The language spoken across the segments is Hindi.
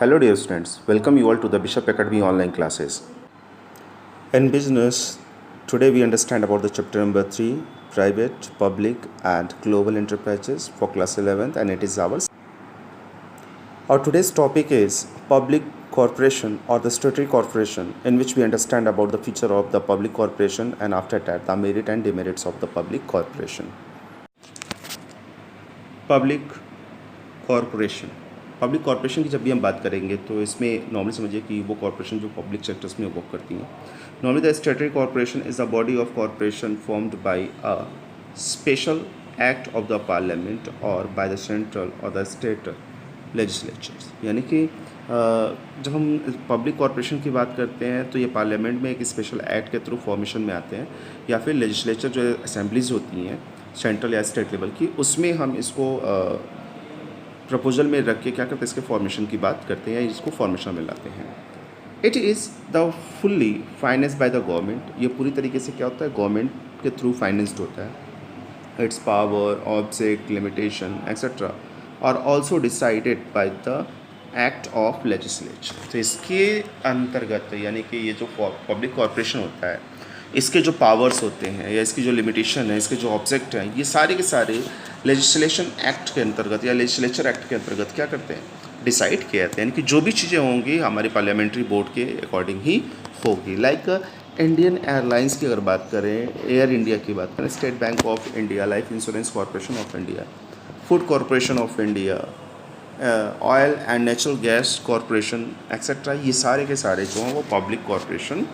Hello dear students, welcome you all to the Bishop Academy online classes. In business, today we understand about the chapter number 3, private, public and global enterprises for class 11th, and it is ours. Our today's topic is public corporation or the statutory corporation, in which we understand about the feature of the public corporation and after that the merit and demerits of the public corporation. Public corporation की जब भी हम बात करेंगे तो इसमें नॉर्मली समझिए कि वो कॉरपोरेशन जो पब्लिक सेक्टर्स में वर्क करती हैं. Normally the statutory corporation is a body of corporation formed by a special act of the parliament और बाय द सेंट्रल और द स्टेट लेजिस्लेचर्स. यानी कि जब हम पब्लिक कॉरपोरेशन की बात करते हैं तो ये पार्लियामेंट में एक स्पेशल एक्ट के थ्रू फॉर्मेशन में आते हैं, या फिर लेजिस्लेचर जो असेंबलीज होती हैं सेंट्रल या स्टेट लेवल की, उसमें हम इसको प्रपोजल में रख के क्या करते हैं, इसके फॉर्मेशन की बात करते हैं या इसको फॉर्मेशन में लाते हैं. It is the fully finance by the government. ये पूरी तरीके से क्या होता है, गवर्नमेंट के थ्रू फाइनेंस्ड होता है. It's power, object, limitation etcetera are also decided by the act of legislature. तो इसके अंतर्गत यानी कि ये जो पब्लिक कॉरपोरेशन होता है, इसके जो पावर्स होते हैं या इसकी जो लिमिटेशन है, इसके जो ऑब्जेक्ट हैं, ये सारे के सारे लेजिस्लेशन एक्ट के अंतर्गत या लेजिस्लेचर एक्ट के अंतर्गत क्या करते हैं, डिसाइड किए जाते हैं. यानी कि जो भी चीज़ें होंगी हमारी पार्लियामेंट्री बोर्ड के अकॉर्डिंग ही होगी. लाइक इंडियन एयरलाइंस की अगर बात करें, एयर इंडिया की बात करें, state bank of India, life insurance corporation of India, food corporation of India, oil and natural gas corporation etcetera, ये सारे के सारे जो हैं वो पब्लिक कॉरपोरेशन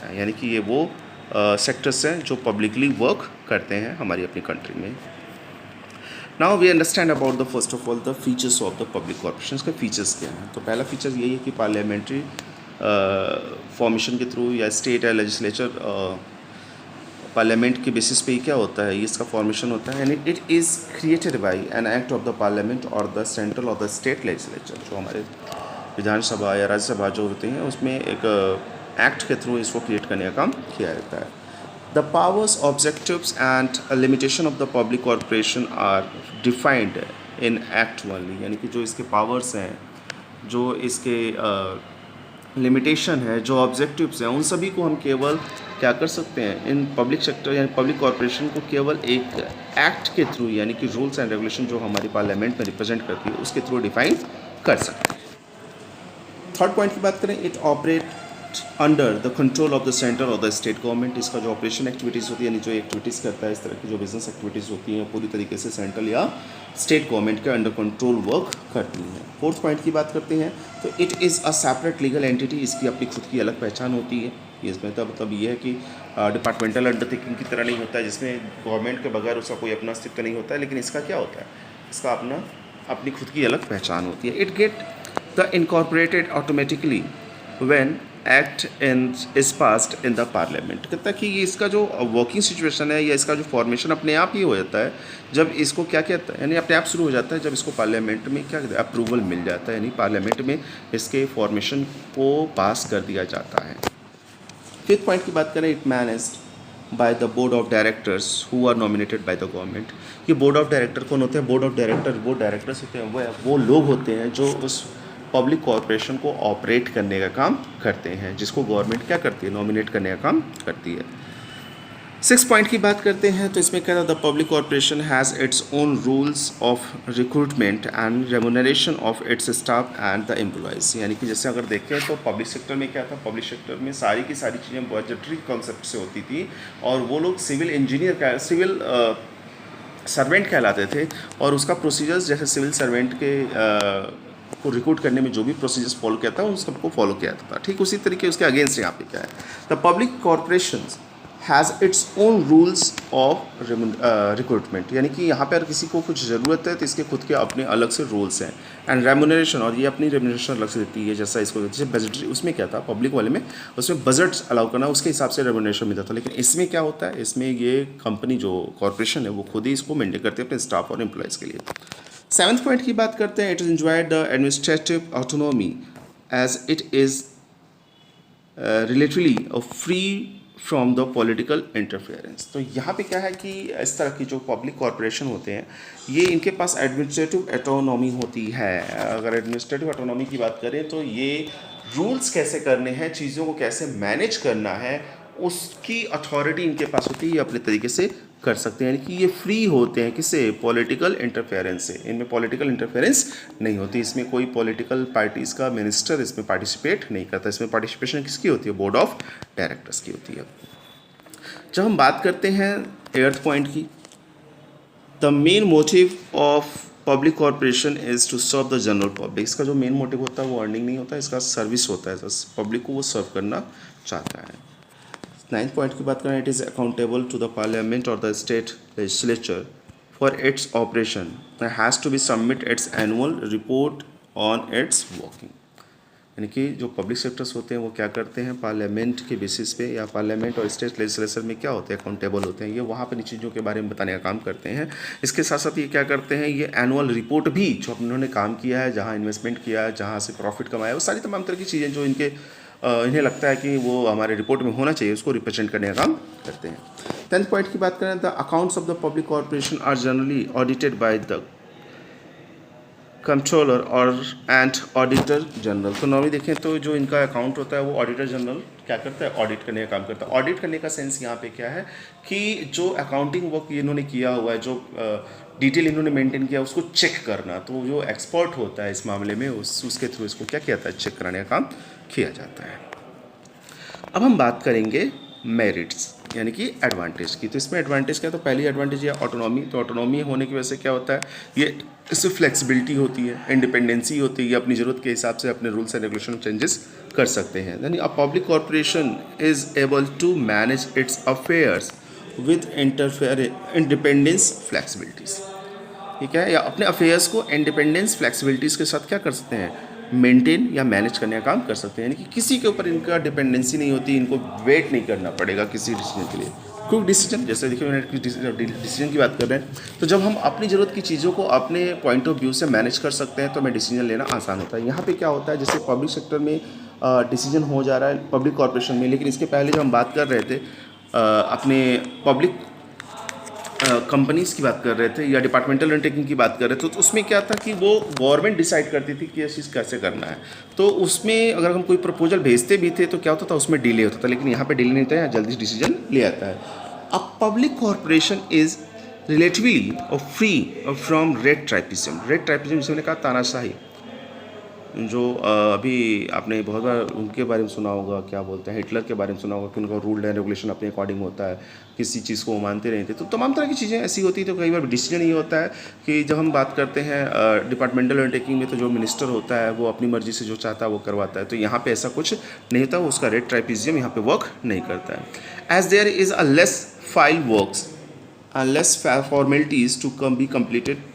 हैं. यानी कि ये वो सेक्टर्स हैं जो पब्लिकली वर्क करते हैं हमारी अपनी कंट्री में. Now we understand about the first of all the features of the public corporation. के फीचर्स क्या हैं? तो पहला फीचर यही है कि पार्लियामेंट्री फॉर्मेशन के थ्रू या स्टेट या लेजिस्लेचर पार्लियामेंट के बेसिस पे ही क्या होता है, इसका फॉर्मेशन होता है. यानी it is created by an act of the parliament और द सेंट्रल और द स्टेट लेजिस्लेचर. जो हमारे विधानसभा या राज्यसभा जो होते हैं उसमें एक एक्ट के थ्रू इसको क्रिएट करने का काम किया जाता है. The powers, objectives and limitation of the public corporation are defined in Act only. यानी कि जो इसके पावर्स हैं, जो इसके लिमिटेशन है, जो ऑब्जेक्टिव्स हैं, उन सभी को हम केवल क्या कर सकते हैं, इन पब्लिक सेक्टर यानी पब्लिक कॉरपोरेशन को केवल एक एक्ट के थ्रू यानी कि रूल्स एंड रेगुलेशन जो हमारी पार्लियामेंट में रिप्रेजेंट करती है उसके थ्रू डिफाइन कर सकते हैं. थर्ड पॉइंट की बात करें, it operate under the control of the central और द स्टेट गवर्नमेंट. इसका जो ऑपरेशन एक्टिविटीज़ होती है यानी जो एक्टिविटीज़ करता है, इस तरह की जो बिजनेस एक्टिविटीज़ होती हैं पूरी तरीके से सेंट्रल या स्टेट गवर्नमेंट के अंडर कंट्रोल वर्क करती हैं. फोर्थ पॉइंट की बात करते हैं तो it is a separate legal entity. इसकी अपनी खुद की अलग पहचान होती है. इसमें मतलब ये है कि डिपार्टमेंटल अंडरटेकिंग की तरह नहीं होता है जिसमें गवर्नमेंट के बगैर उसका कोई अपना अस्तित्व नहीं होता है, लेकिन इसका क्या होता है, इसका अपनी खुद की अलग पहचान होती है. It get the incorporated automatically when act is passed in the parliament. कहता है कि ये इसका जो वर्किंग सिचुएशन है या इसका जो फॉर्मेशन अपने आप ही हो जाता है जब इसको क्या कहता है, यानी अपने आप शुरू हो जाता है जब इसको पार्लियामेंट में क्या कहते हैं, अप्रूवल मिल जाता है. यानी पार्लियामेंट में इसके फॉर्मेशन को पास कर दिया जाता है. फिफ्थ पॉइंट की बात करें, it managed by the board of directors who are nominated by the government. ये बोर्ड ऑफ डायरेक्टर कौन होते हैं? बोर्ड ऑफ डायरेक्टर वो डायरेक्टर्स होते हैं, वो लोग होते हैं जो उस पब्लिक कॉरपोरेशन को ऑपरेट करने का काम करते हैं, जिसको गवर्नमेंट क्या करती है, नॉमिनेट करने का काम करती है. सिक्स पॉइंट की बात करते हैं तो इसमें कहता है the public corporation has its own rules of recruitment and remuneration of its staff and the employees. यानी कि जैसे अगर देखें तो पब्लिक सेक्टर में क्या था, पब्लिक सेक्टर में सारी की सारी चीज़ें बजटरी कॉन्सेप्ट से होती थी और वो लोग सिविल इंजीनियर सिविल सर्वेंट कहलाते थे और उसका प्रोसीजर्स जैसे सिविल सर्वेंट के को रिक्रूट करने में जो भी प्रोसीजर्स फॉलो किया था उन सबको फॉलो किया जाता था. ठीक उसी तरीके उसके अगेंस्ट यहाँ पे क्या है, the public corporation has its own rules of recruitment. यानी कि यहाँ पे अगर किसी को कुछ ज़रूरत है तो इसके खुद के अपने अलग से रूल्स हैं. एंड रेमुनरेशन, और ये अपनी रेमुनरेशन अलग से देती है. जैसा इसको जैसे बजट उसमें क्या था, पब्लिक वाले में उसमें बजट अलाउ करना उसके हिसाब से रेमुनरेशन मिलता था, लेकिन इसमें क्या होता है, इसमें ये कंपनी जो कॉरपोरेशन है वो खुद ही इसको मेंटेन करती है अपने स्टाफ और एम्प्लॉयज़ के लिए. सेवन्थ पॉइंट की बात करते हैं, it is enjoyed the administrative autonomy as it is relatively free from the political interference. तो यहाँ पे क्या है कि इस तरह की जो पब्लिक कॉरपोरेशन होते हैं ये इनके पास एडमिनिस्ट्रेटिव ऑटोनॉमी होती है। अगर एडमिनिस्ट्रेटिव ऑटोनॉमी की बात करें तो ये रूल्स कैसे करने हैं, चीज़ों को कैसे मैनेज करना है, उसकी अथॉरिटी इनके पास होती है, ये अपने तरीके से कर सकते हैं। यानी कि ये फ्री होते हैं किससे, पॉलिटिकल इंटरफेरेंस से। इनमें पॉलिटिकल इंटरफेरेंस नहीं होती, इसमें कोई पॉलिटिकल पार्टीज़ का मिनिस्टर इसमें पार्टिसिपेट नहीं करता। इसमें पार्टिसिपेशन किसकी होती है, बोर्ड ऑफ डायरेक्टर्स की होती है। जब हम बात करते हैं 8th पॉइंट की, the main motive of public corporation is to serve the general public. इसका जो मेन मोटिव होता है वो अर्निंग नहीं होता, इसका सर्विस होता है, पब्लिक को वो सर्व करना चाहता है। 9th पॉइंट की बात करें, it is accountable to the parliament और the state legislature for its operation and has to be submit its annual report on its working. यानी कि जो पब्लिक सेक्टर्स होते हैं वो क्या करते हैं, पार्लियामेंट के बेसिस पे या पार्लियामेंट और स्टेट लेजिस्लेचर में क्या होते हैं, अकाउंटेबल होते हैं। ये वहाँ पर इन चीज़ों के बारे में बताने का काम करते हैं। इसके साथ साथ ये क्या करते हैं, ये एनुअल रिपोर्ट भी जो उन्होंने काम किया है, जहाँ इन्वेस्टमेंट किया है, जहाँ से प्रॉफिट कमाया है, वो सारी तमाम तरह की चीज़ें जो इन्हें लगता है कि वो हमारे रिपोर्ट में होना चाहिए, उसको रिप्रेजेंट करने का काम करते हैं। 10th पॉइंट की बात करें, the accounts of the public corporation are generally audited by the controller और एंड ऑडिटर जनरल। तो नॉर्मली देखें तो जो इनका अकाउंट होता है वो ऑडिटर जनरल क्या करता है, ऑडिट करने का काम करता है। ऑडिट करने का सेंस यहाँ पे क्या है कि जो अकाउंटिंग वर्क इन्होंने किया हुआ है, जो डिटेल इन्होंने मेंटेन किया उसको चेक करना। तो जो एक्सपर्ट होता है इस मामले में उसके थ्रू इसको क्या किया जाता है, चेक कराने का काम किया जाता है। अब हम बात करेंगे मेरिट्स यानी कि एडवांटेज की। तो इसमें एडवांटेज क्या है, तो पहली एडवांटेज है ऑटोनॉमी। तो ऑटोनॉमी होने की वजह से क्या होता है, ये इससे फ्लेक्सिबिलिटी होती है, इंडिपेंडेंसी होती है, ये अपनी ज़रूरत के हिसाब से अपने रूल्स एंड रेगुलेशन चेंजेस कर सकते हैं। यानी a public corporation is able to manage its affairs with independence flexibilities. ठीक है, या अपने अफेयर्स को इंडिपेंडेंस फ्लेक्सिबिलिटीज़ के साथ क्या कर सकते हैं, मेंटेन या मैनेज करने का काम कर सकते हैं। यानी कि किसी के ऊपर इनका डिपेंडेंसी नहीं होती, इनको वेट नहीं करना पड़ेगा किसी डिसीजन के लिए। क्विक डिसीजन, जैसे देखिए मैंने डिसीजन की बात कर रहे हैं, तो जब हम अपनी ज़रूरत की चीज़ों को अपने पॉइंट ऑफ व्यू से मैनेज कर सकते हैं तो हमें डिसीजन लेना आसान होता है। यहाँ पे क्या होता है, जैसे पब्लिक सेक्टर में डिसीजन हो जा रहा है पब्लिक कॉरपोरेशन में, लेकिन इसके पहले जब हम बात कर रहे थे अपने पब्लिक कंपनीज़ की बात कर रहे थे या डिपार्टमेंटल अंडरटेकिंग की बात कर रहे थे, तो उसमें क्या था कि वो गवर्नमेंट डिसाइड करती थी कि ये चीज़ कैसे करना है। तो उसमें अगर हम कोई प्रपोजल भेजते भी थे तो क्या होता था, उसमें डिले होता था, लेकिन यहाँ पे डिले नहीं होता है, यहाँ जल्दी डिसीजन ले आता है। अब public corporation is relatively free from red tapism. Red tapism जिसने कहा तानाशाही, जो अभी आपने बहुत बार उनके बारे में सुना होगा, क्या बोलते हैं, हिटलर के बारे में सुना होगा कि उनका रूल एंड रेगुलेशन अपने अकॉर्डिंग होता है, किसी चीज़ को वो मानते नहीं थे। तो तमाम तरह की चीज़ें ऐसी होती तो कई बार डिसीजन ये होता है कि जब हम बात करते हैं डिपार्टमेंटल अंडरटेकिंग में, तो जो मिनिस्टर होता है वो अपनी मर्जी से जो चाहता है वो करवाता है। तो यहाँ पे ऐसा कुछ नहीं होता, उसका रेड ट्राइपिज्म यहाँ पे वर्क नहीं करता है। As there is a less file works and less formalities to be completed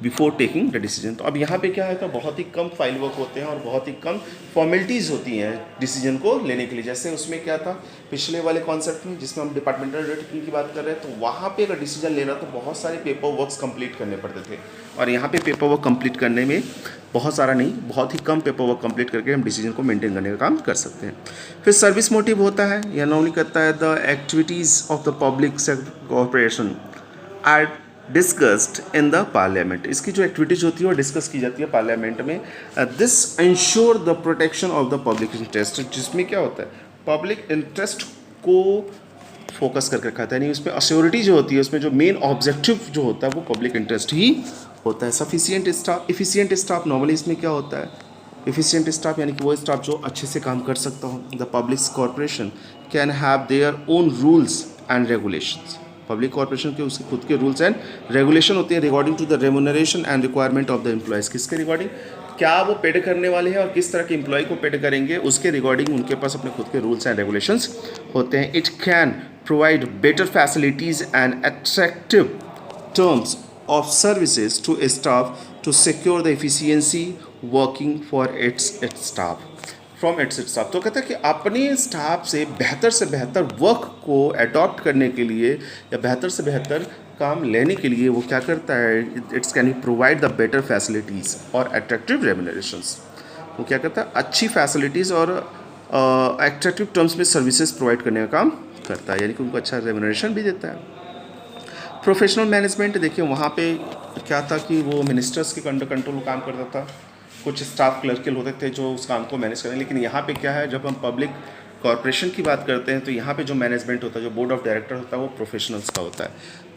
before taking the decision. तो अब यहाँ पे क्या है, तो बहुत ही कम फाइल वर्क होते हैं और बहुत ही कम फॉर्मेलिटीज़ होती हैं डिसीजन को लेने के लिए। जैसे उसमें क्या था पिछले वाले कॉन्सेप्ट में जिसमें हम डिपार्टमेंटल अंडरटेकिंग की बात कर रहे हैं, तो वहाँ पे अगर डिसीजन लेना तो बहुत सारे पेपर वर्क्स कंप्लीट करने पड़ते थे, और यहाँ पे पेपर वर्क कंप्लीट करने में बहुत सारा नहीं, बहुत ही कम पेपर वर्क कंप्लीट करके हम डिसीजन को मेंटेन करने का काम कर सकते हैं। फिर सर्विस मोटिव होता है, यह नॉर्मली करता है the activities of the public sector corporation are discussed in the parliament. इसकी जो एक्टिविटीज होती है वो डिस्कस की जाती है पार्लियामेंट में। This ensure the protection of the public interest, जिसमें क्या होता है, पब्लिक इंटरेस्ट को फोकस करके रखा था। यानी उसमें अश्योरिटी जो होती है, उसमें जो मेन ऑब्जेक्टिव जो होता है वो पब्लिक इंटरेस्ट ही होता है। Sufficient staff, efficient staff, normally इसमें क्या होता है, इफिशिएंट स्टाफ यानी कि वो स्टाफ जो अच्छे से काम कर सकता हो। The public corporation can have their own rules and regulations. Public corporation के उसके खुद के रूल्स एंड रेगुलेशन होते हैं regarding to the remuneration and requirement of the employees. किसके रिगार्डिंग, क्या वो पेड करने वाले हैं और किस तरह के एम्प्लॉय को पेड करेंगे, उसके रिगार्डिंग उनके पास अपने खुद के रूल्स एंड रेगुलेशंस होते हैं। It can provide better facilities and attractive terms of services to staff to secure the efficiency working for its staff from its staff. तो कहता है कि अपने स्टाफ से बेहतर वर्क को अडॉप्ट करने के लिए या बेहतर से बेहतर काम लेने के लिए वो क्या करता है, it's can provide the better facilities और अट्रैक्टिव रेम्यूनरेशंस। वो क्या करता है, अच्छी फैसिलिटीज़ और एट्रैक्टिव टर्म्स में सर्विसेज प्रोवाइड करने का काम करता है, यानी कि उनको अच्छा रेम्यूनरेशन भी देता है। प्रोफेशनल मैनेजमेंट देखिए वहाँ पे क्या था कि वो मिनिस्टर्स के अंडर कंट्रोल काम करता था, कुछ स्टाफ क्लर्कल होते थे जो उस काम को मैनेज करें। लेकिन यहाँ पे क्या है, जब हम पब्लिक कॉरपोरेशन की बात करते हैं तो यहाँ पे जो मैनेजमेंट होता है, जो बोर्ड ऑफ डायरेक्टर होता है, वो प्रोफेशनल्स का होता है।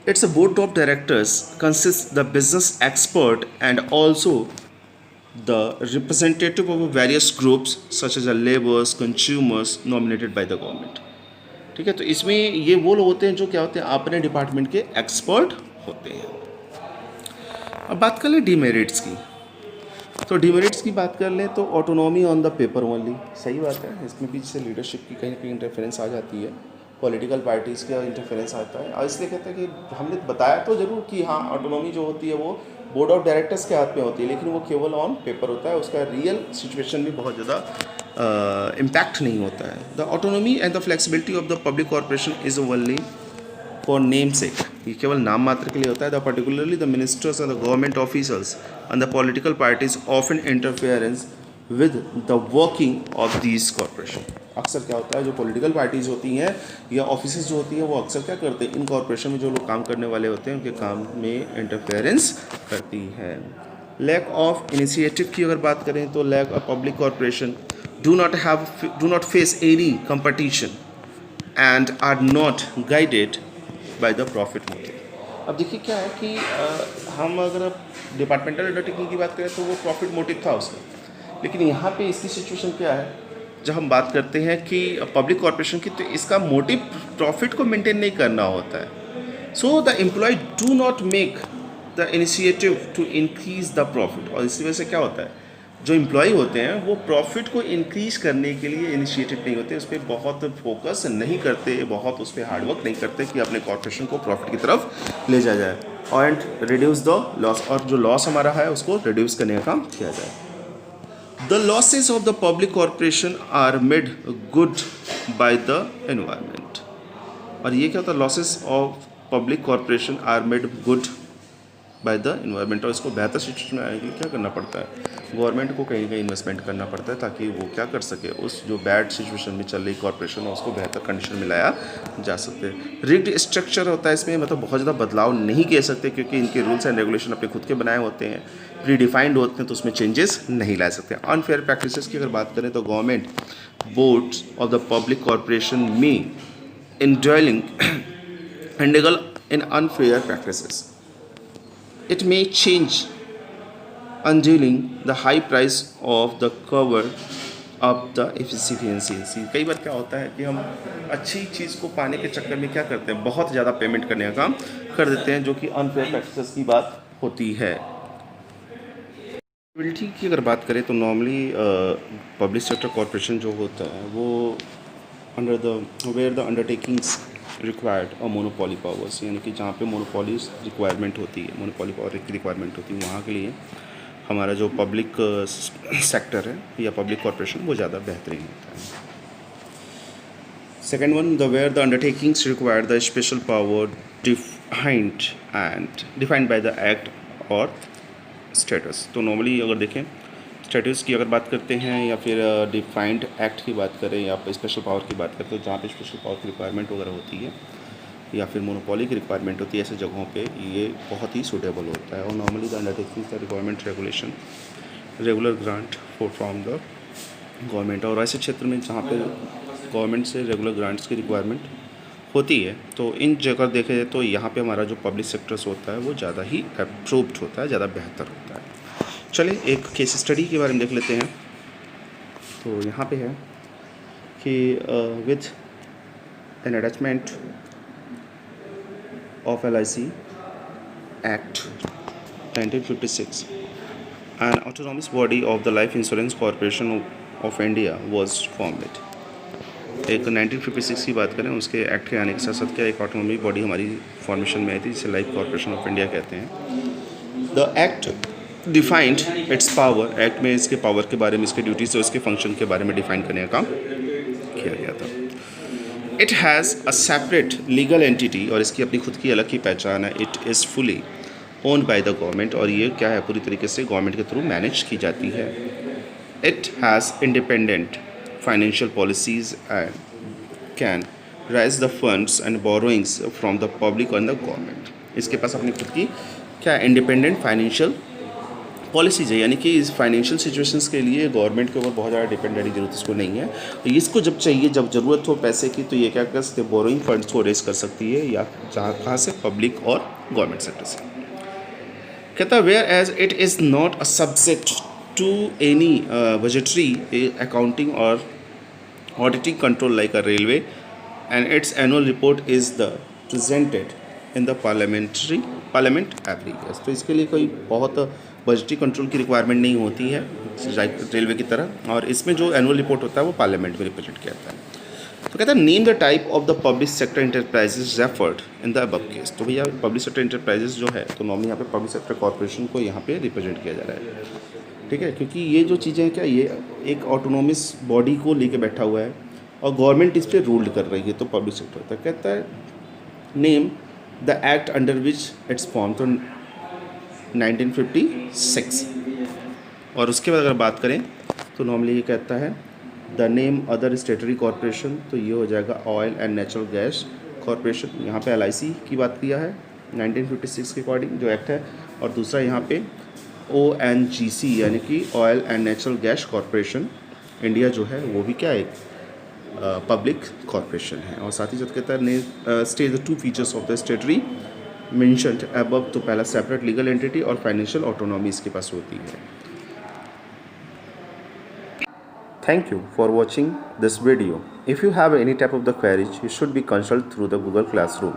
It's a board of directors consist the business expert and also the representative of various groups such as the laborers, consumers nominated by the government। ठीक है, तो इसमें ये वो लोग होते हैं जो क्या होते हैं, अपने डिपार्टमेंट के एक्सपर्ट होते हैं। अब बात कर लें डीमेरिट्स की, तो डीमेरिट्स की बात कर लें तो autonomy on the paper only, सही बात है, इसमें भी जैसे लीडरशिप की कहीं ना कहीं इंटरफेरेंस आ जाती है, पॉलिटिकल पार्टीज़ का इंटरफेरेंस आता है। और इसलिए कहते हैं कि हमने बताया तो ज़रूर कि हाँ ऑटोनॉमी जो होती है वो बोर्ड ऑफ डायरेक्टर्स के हाथ में होती है, लेकिन वो केवल ऑन पेपर होता है, उसका रियल सिचुएशन में बहुत ज़्यादा इम्पैक्ट नहीं होता है। The autonomy and the flexibility of the public corporation is only for name सेक, ये केवल नाम मात्र के लिए होता है। The particularly the ministers and the government officers and the political parties often interference with the working of these corporation. अक्सर क्या होता है, जो पॉलिटिकल पार्टीज़ होती हैं या ऑफिस जो होती हैं वो अक्सर क्या करते हैं, इन कॉर्पोरेशन में जो लोग काम करने वाले होते हैं उनके काम में इंटरफेरेंस करती है। लैक ऑफ इनिशिएटिव की अगर बात करें तो lack of public corporation do not face any competition and are not guided by the profit motive. अब देखिए क्या है कि हम अगर डिपार्टमेंटल अंडरटेकिंग की बात करें तो वो प्रॉफिट मोटिव था उसका, लेकिन यहाँ पे इसकी सिचुएशन क्या है, जब हम बात करते हैं कि पब्लिक कॉर्पोरेशन की, तो इसका मोटिव प्रॉफिट को मेंटेन नहीं करना होता है। So the employ do not make the initiative to increase the profit, और इसी वजह से क्या होता है, जो एम्प्लॉय होते हैं वो प्रॉफिट को इंक्रीज करने के लिए इनिशिएटिव नहीं होते, उस पर बहुत फोकस नहीं करते, बहुत उस पर हार्डवर्क नहीं करते कि अपने कॉर्पोरेशन को प्रॉफिट की तरफ ले जाया जाए एंड रिड्यूस द लॉस, और जो लॉस हमारा है उसको रिड्यूस करने का काम किया जाए। The losses of the public corporation are made good by the environment। और ये क्या होता है, losses of public corporation are made good by the environment। और इसको बेहतर सिचुएशन में आने के लिए क्या करना पड़ता है, गवर्नमेंट को कहीं ना कहीं इन्वेस्टमेंट करना पड़ता है ताकि वो क्या कर सके, उस जो बैड सिचुएशन में चल रही कॉर्पोरेशन है उसको बेहतर कंडीशन में लाया जा सकते। रिग्ड स्ट्रक्चर होता है इसमें, मतलब बहुत ज़्यादा बदलाव नहीं कह सकते क्योंकि इनके रूल्स एंड रेगुलेशन अपने खुद के बनाए होते हैं, प्री डिफाइंड होते हैं, तो उसमें चेंजेस नहीं ला सकते। अनफेयर प्रैक्टिसेस की अगर बात करें तो government boards of the public corporation में indulge in unfair practices. It may change unduly the high price of the cover up the efficiency। कई बार क्या होता है कि हम अच्छी चीज़ को पाने के चक्कर में क्या करते हैं, बहुत ज़्यादा पेमेंट करने का काम कर देते हैं, जो कि अनफेयर प्रैक्टिसेस की बात होती है। एलिजिबिलिटी की अगर बात करें तो नॉर्मली पब्लिक सेक्टर कॉर्पोरेशन जो होता है वो under the where the undertakings required और मोनोपोली पावर्स, यानी कि जहाँ पे मोनोपोलीज रिक्वायरमेंट होती है, मोनोपोली पावर की रिक्वायरमेंट होती है, वहाँ के लिए हमारा जो पब्लिक सेक्टर है या पब्लिक कॉर्पोरेशन वो ज़्यादा बेहतरीन होता है। Second one, the where the undertakings require the special power defined by the act और स्टेटस। तो नॉर्मली अगर देखें स्टेटस की अगर बात करते हैं या फिर डिफाइंड एक्ट की बात करें या स्पेशल पावर की बात करें, तो जहाँ पे स्पेशल पावर की रिक्वायरमेंट वगैरह होती है या फिर मोनोपोली की रिक्वायरमेंट होती है, ऐसे जगहों पे ये बहुत ही सूटेबल होता है। और normally the undertaking the government regulation regular grant from the government, और ऐसे क्षेत्र में जहाँ पे गवर्नमेंट से रेगुलर ग्रांट्स की रिक्वायरमेंट होती है, तो इन जगह देखे जाए तो यहाँ पे हमारा जो पब्लिक सेक्टर्स होता है वो ज़्यादा ही अप्रूव्ड होता है, ज़्यादा बेहतर होता है। चलिए एक केस स्टडी के बारे में देख लेते हैं। तो यहाँ पे है कि with an attachment of LIC act 1956 N autonomous body of the life insurance corporation of India was formed. एक 1956 की बात करें, उसके एक्ट के आने के साथ साथ क्या एक ऑटोनॉमस बॉडी हमारी फॉर्मेशन में आई थी, जिसे लाइफ कॉरपोरेशन ऑफ इंडिया कहते हैं। The act defined it's power, act में इसके पावर के बारे में, इसके ड्यूटीज और इसके फंक्शन के बारे में डिफाइन करने का काम किया गया था। It has a separate legal entity, और इसकी अपनी खुद की अलग की पहचान है। It is fully owned by the government, और ये क्या है पूरी तरीके से गवर्नमेंट के थ्रू मैनेज की जाती है। It has independent financial policies and can raise the funds and borrowings from the public and the government. इसके पास अपनी खुद की क्या इंडिपेंडेंट फाइनेंशियल पॉलिसीज है, यानी कि इस फाइनेंशियल सिचुएशंस के लिए गवर्नमेंट के ऊपर बहुत ज़्यादा डिपेंड रहने की जरूरत इसको नहीं है। तो इसको जब चाहिए, जब ज़रूरत हो पैसे की, तो ये क्या कर सकते हैं, बोरोइंग फंड्स को रेज कर सकती है, या जहाँ कहाँ से, पब्लिक और गवर्नमेंट सेक्टर से। कहता है whereas it is not a subject to any budgetary accounting और auditing control like a railway, and its annual report is the presented in the parliament every year. तो इसके लिए कोई बहुत बजटरी कंट्रोल की रिक्वायरमेंट नहीं होती है रेलवे की तरह, और इसमें जो एनुअल रिपोर्ट होता है वो पार्लियामेंट में रिप्रेजेंट किया जाता है। तो कहता है name the type of the public sector enterprises referred in the above case. तो भैया पब्लिक सेक्टर इंटरप्राइजेज जो है, तो नॉर्मली यहाँ पे पब्लिक सेक्टर कॉर्पोरेशन को यहाँ पे रिप्रेजेंट किया जा रहा है, ठीक है, क्योंकि ये जो चीज़ें हैं क्या, ये एक ऑटोनोमस बॉडी को लेके बैठा हुआ है और गवर्नमेंट इस पर रूल कर रही है, तो पब्लिक सेक्टर होता है। कहता है name the act under which it's form, तो 1956। और उसके बाद अगर बात करें तो नॉर्मली ये कहता है द नेम अदर स्टेटरी कॉरपोरेशन, तो ये हो जाएगा oil and natural gas corporation. यहाँ पे LIC की बात किया है 1956 के अकॉर्डिंग जो एक्ट है, और दूसरा यहाँ पे ONGC यानी कि oil and natural gas corporation India जो है वो भी क्या एक पब्लिक कॉरपोरेशन है। और साथ ही साथ कहता है state the 2 features of the स्टेटरी mentioned above, तो पहला सेपरेट लीगल एंटिटी और फाइनेंशियल ऑटोनॉमी इसके पास होती है। Thank you for watching this video. If you have any type of the queries, you should be consult through the Google Classroom.